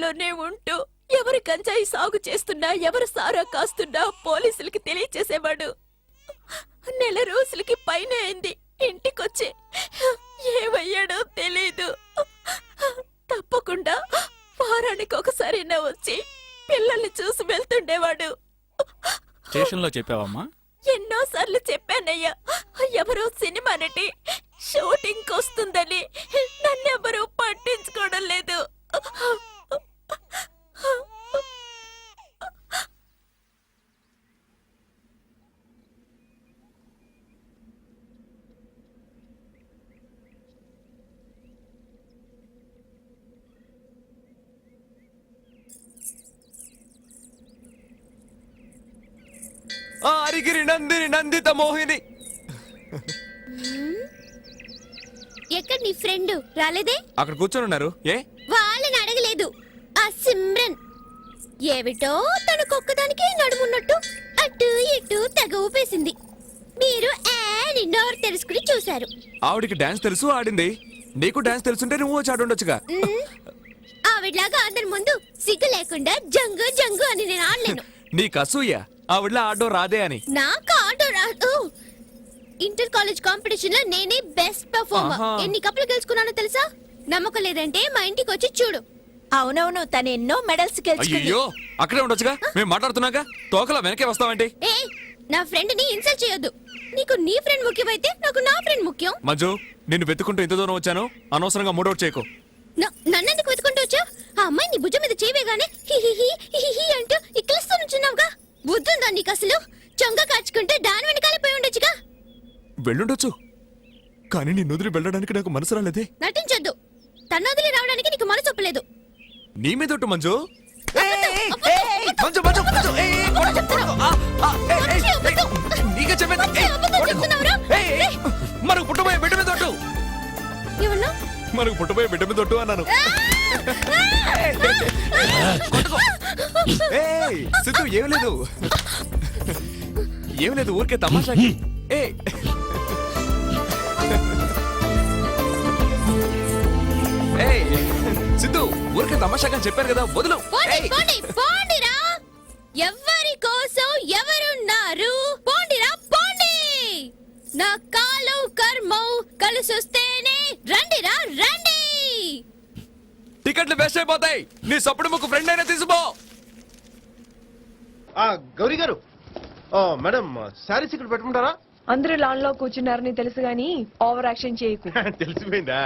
ఏరియాలోనే ఉంటూ ఎవరు గంజాయి సాగు చేస్తున్నా ఎవరు సారా కాస్తున్నా పోలీసులకి తెలియచేసేవాడు. నెల రోజులకి పైన అయింది ఇంటికొచ్చి ఏమయ్యాడో తెలీదు. తప్పకుండా వారానికి ఒకసారైనా వచ్చి పిల్లల్ని చూసి వెళ్తుండేవాడు. స్టేషన్లో చెప్పావమ్మా? ఎన్నోసార్లు చెప్పానయ్యా. ఎవరో సినిమా నటి షూటింగ్ వస్తుందని నన్నెవరూ పట్టించుకోవడం లేదు. అరిగిరి నందిని నందిత మోహిని. ఎక్కడ నీ ఫ్రెండ్ రాలేదే? అక్కడ కూర్చొని ఉన్నారు. ఏ వాళ్ళని అడగలేదు. ఆ సిమ్రన్ ఏమిటో తనకొక్కదానికి నడుమున్నట్టు అటు ఇటు తెగ ఊపేసింది. మీరు నోరు తెలుసుకుని చూశారు. ఆవిడికి డాన్స్ తెలుసు, ఆడింది. నీకు డాన్స్ తెలుసుంటే నువ్వు వచ్చి ఆడుండొచ్చుగా. ఆవిడలాగా అందరి ముందు సిగ్గు లేకుండా జంగు జంగు అని నేను ఆడలేను. నీకు అసూయ ఆవిడలా ఆడడం రాదే అని. నాకు ఆటో రాదు. ఇంటర్ కాలేజ్ కాంపిటీషన్ లో నేనే బెస్ట్ పర్ఫార్మర్. ఎన్ని కప్పులు గెలుచుకున్నానో తెలుసా? నమ్మకం లేదంటే మా ఇంటికి వచ్చి చూడు. అవునవును, తను ఎన్నో మెడల్స్ గెలుచుకుంది. అయ్యో అక్కడే ఉండొచ్చుగా, మేము మాట్లాడుతున్నాగా. తోకలా వెనకే వస్తావంటి? ఏ నా ఫ్రెండ్ ని ఇన్సల్ట్ చేయొద్దు. నీకు నీ ఫ్రెండ్ ముఖ్యమైతే నాకు నా ఫ్రెండ్ ముఖ్యం. మంజు, నిన్ను వెతుకుంటూ ఇంత దూరం వచ్చాను. అనవసరంగా మూడౌట్ చేయకు. నన్నెందుకు వెతుకుంటూ వచ్చావు? ఆ అమ్మాయి నీ భుజం మీద చేయగానే హిహిహి అంటూ ఇక్కలిస్తూ నుంచున్నావుగా. బుద్ధుందా నీకు అసలు? చొంగ కాచుకుంటే దాని వెనకాలే పోయి ఉండొచ్చుగా. వెళ్ళుండొచ్చు, కానీ నిన్ను వదిలి వెళ్ళడానికి నాకు మనసు రాలేదే. నటించొద్దు. తన వదిలి రావడానికి నీకు మనసు ఒప్పలేదు. నీ మీద ఒట్టు మంజు. మనకు పుట్టబోయే బిడ్డ మీద ఒట్టు. మనకు పుట్టబోయే బిడ్డ మీద ఒట్టు అన్నాను. సిద్ధు ఏం లేదు, ఏం లేదు, ఊరికే తమాషాకి. సిద్ధు ఊరికే తమాషాగా చెప్పారు కదా, వదులు. ఎవరి కోసం ఎవరున్నారు? పోండిరా పోండి. నా కాలం కర్మం కలిసొస్తేనే రండిరా రండి. టికెట్లు వేస్ట్ అయిపోతాయి. నీ సప్పుడు ముక్కు ఫ్రెండ్ అయినా తీసుకో. గౌరీ గారు, మేడం శారీస్ ఇక్కడ పెట్టుకుంటారా? అందరూ లాన్ లో కూర్చున్నారని తెలుసు గాని ఓవర్ యాక్షన్ చేయకు. తెలిసిపోయిందా?